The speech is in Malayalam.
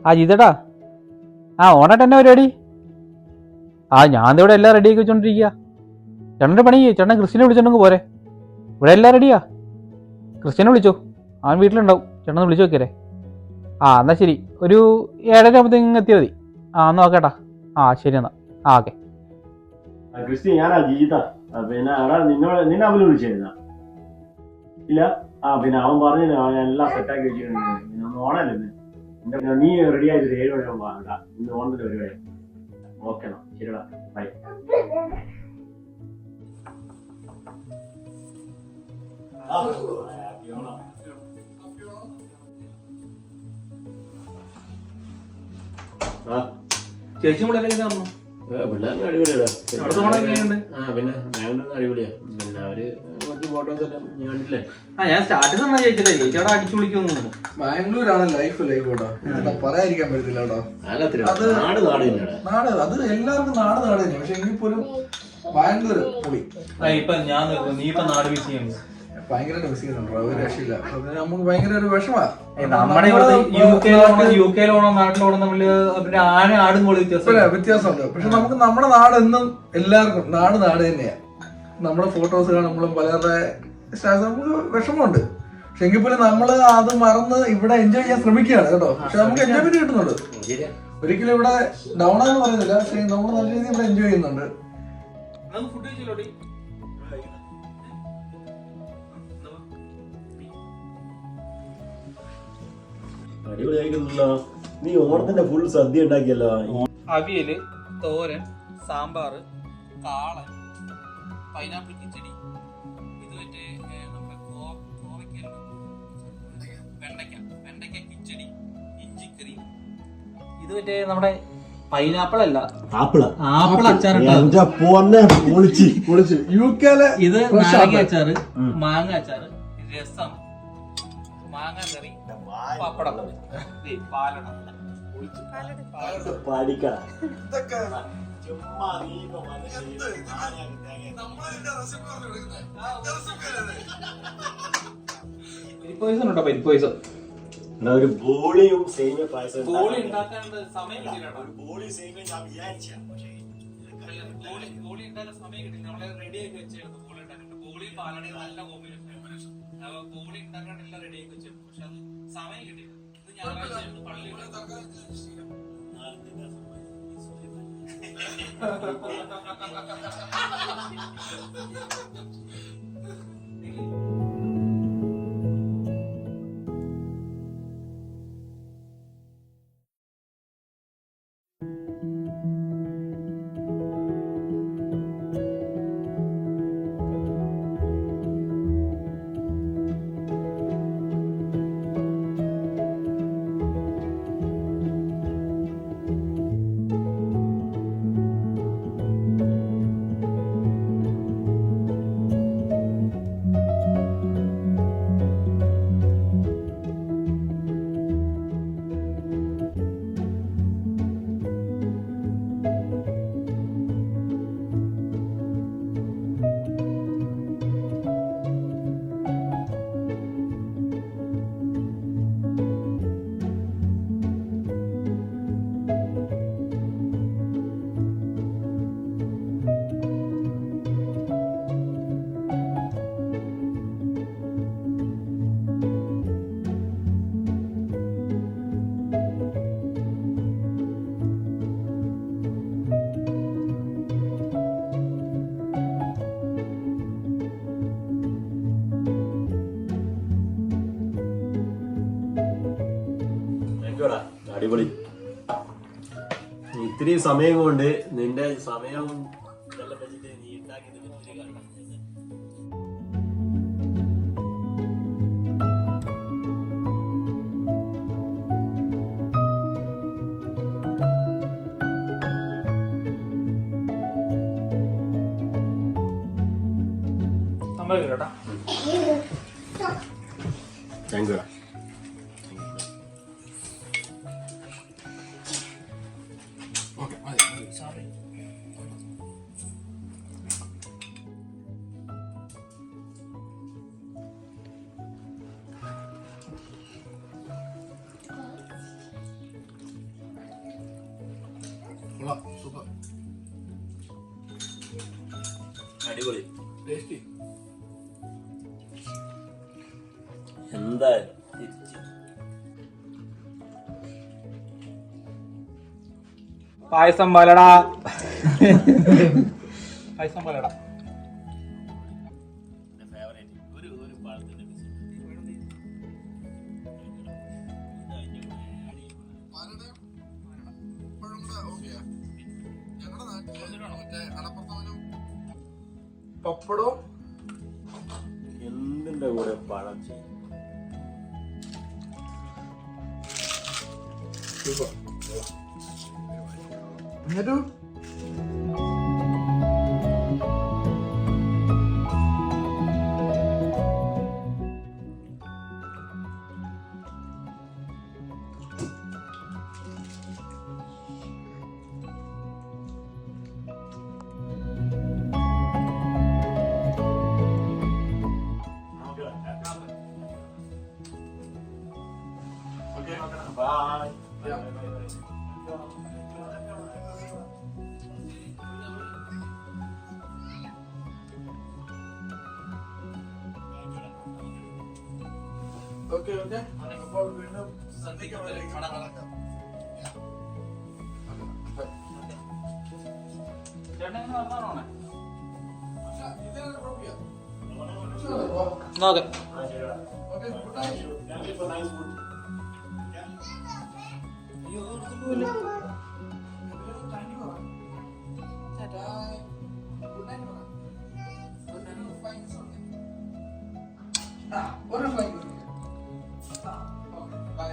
ആ ജിതേട്ടാ, ഓണായിട്ട് എന്നാ പരിപാടി? ഞാൻ ഇവിടെ എല്ലാം റെഡി ആക്കി വെച്ചോണ്ടിരിക്കുക. ചേട്ടൻ്റെ പണി ചേട്ടൻ ക്രിസ്ത്യനെ വിളിച്ചോണ്ടെങ്കിൽ പോരെ. ഇവിടെ എല്ലാം റെഡിയാ. ക്രിസ്ത്യനെ വിളിച്ചോ, അവൻ വീട്ടിലുണ്ടാവും. ചേട്ടൻ വിളിച്ചു നോക്കിയേ. എന്നാ ശരി, ഒരു 7:30 ആകുമ്പോഴത്തേക്കും എത്തിയാൽ മതി. ഒന്ന് നോക്കേട്ടാ. ശരി എന്നാ. ഓക്കെ. ക്രിസ്റ്റി, ഞാനാ ജീത. പിന്നെ നിന്നെ അവന് വിളിച്ചിരുന്ന ഇല്ല? പിന്നെ അവൻ പറഞ്ഞു എല്ലാം സെറ്റാക്കി വെച്ചിട്ടുണ്ട്. പിന്നെ ഓണല്ലേ നീ റെഡി ആയിട്ട് 7 മണി ആകുമ്പോ ഇന്ന് ഓണത്തിന്റെ പരിപാടി. ഓക്കെ, ശരിടാ, ബൈ. ചേച്ചി പിള്ളേർക്ക് അടിപൊളിയാണ്. പിന്നെ അടിപൊളിയാ. പിന്നെ അവര് കുറച്ച് ഫോട്ടോസ് എല്ലാം ഞാൻ കണ്ടില്ലേ. ഞാൻ സ്റ്റാർട്ടിൽ തന്നെ ചേച്ചില്ലേ, ചേച്ചിയുടെ അടിച്ചു വിളിക്കുന്നു. ബാംഗ്ലൂരാണ് ലൈഫ് കേട്ടോ, പറയാതിരിക്കാൻ പറ്റത്തില്ല കേട്ടോ. നാട് അത് എല്ലാവർക്കും നാട് തന്നെ. പക്ഷെ എങ്കിൽ പോലും ബാംഗ്ലൂർ പൊളി. ഇപ്പൊ ഞാൻ നീ ഇപ്പൊ നാട് മിസ് ചെയ്യുന്നു. ഭയങ്കരമായിട്ട് മിസ് ചെയ്യുന്നുണ്ടോ? ഒരു രക്ഷയില്ല. നമുക്ക് ഭയങ്കര ഒരു വിഷമാ. നമ്മുടെ യു കെയിലോണം നാട്ടിലോണം തമ്മില് ആടും പോലെ വ്യത്യാസമുണ്ട്. പക്ഷെ നമുക്ക് നമ്മുടെ നാട് എന്നും എല്ലാവർക്കും നാട് തന്നെയാ. നമ്മുടെ ഫോട്ടോസ് കാണുമ്പോഴും പലരുടെ നമുക്ക് വിഷമമുണ്ട്. പക്ഷെ എങ്കിൽ പോലും നമ്മള് അത് മറന്ന് ഇവിടെ എൻജോയ് ചെയ്യാൻ ശ്രമിക്കുകയാണ് കേട്ടോ. പക്ഷെ നമുക്ക് എൻജോയ്മെന്റ് കിട്ടുന്നുണ്ട്. ഒരിക്കലും ഇവിടെ ഡൗൺ ആണെന്ന് പറയുന്നില്ല. പക്ഷെ നമ്മൾ നല്ല രീതിയിൽ ഇവിടെ എൻജോയ് ചെയ്യുന്നുണ്ട്. അടിപൊളിയായിട്ടുണ്ടല്ലോ. നീ ഓണത്തിന്റെ ഫുൾ സദ്യ ഉണ്ടാക്കിയല്ലോ. അവിയല്, തോരൻ, സാമ്പാറ്, കാളൻ, പൈനാപ്പിൾ കിച്ചടി, ഇത് മറ്റേ നമ്മുടെ വെണ്ടയ്ക്ക കിച്ചടി, ഇഞ്ചിക്കറി, ഇത് മറ്റേ നമ്മുടെ പൈനാപ്പിൾ അല്ല, ആപ്പിൾ അച്ചാർ, ഇത് നാരങ്ങ അച്ചാറ്, മാങ്ങ അച്ചാറ്, രസം, മാങ്ങ കറി, പപ്പടം, പാലട, പരിപ്പോയിസം, ഒരു ബോളിയും സേമിയ പായസം. ബോളി ഉണ്ടാക്കാനുള്ള സമയം കിട്ടില്ല. ബോളി സേമിയ ഞാൻ വിചാരിച്ച ബോളി ഉണ്ടാക്കാൻ സമയം കിട്ടില്ല. നമ്മളെ റെഡി ആക്കി വെച്ചായിരുന്നു ബോളി ഉണ്ടാക്കിട്ട്. ബോളി പാലടയും നല്ല കോമ്പിനേഷൻ. ബോളി ഉണ്ടാക്കാനെല്ലാം റെഡി ആക്കി വെച്ചു. പക്ഷെ അത് സമയം കിട്ടില്ല. ഇത് ഞായറാഴ്ച പള്ളി അടിപൊളി. ഇത്രയും സമയം കൊണ്ട് നിന്റെ സമയം നീ ഉണ്ടാക്കിയത് കേട്ടാ. Thank you. സൂപ്പർ അടിപൊളി. ടേസ്റ്റി. എന്തായാലും പായസം പോലടാ. പായസം പോലടാ. പപ്പടവും എന്തിന്റെ കൂടെ പഴം ചെയ്യും. സൂപ്പർ. എന്നിട്ട് Bye. Okay okay. അപ്പോൾ വീണ്ടും സന്ധ്യയ്ക്ക് വരെ കാണാം. നോക്കെ. Okay good night. Thank you for nice food. ഒരു ഫ്ലൈറ്റ്. ബൈ.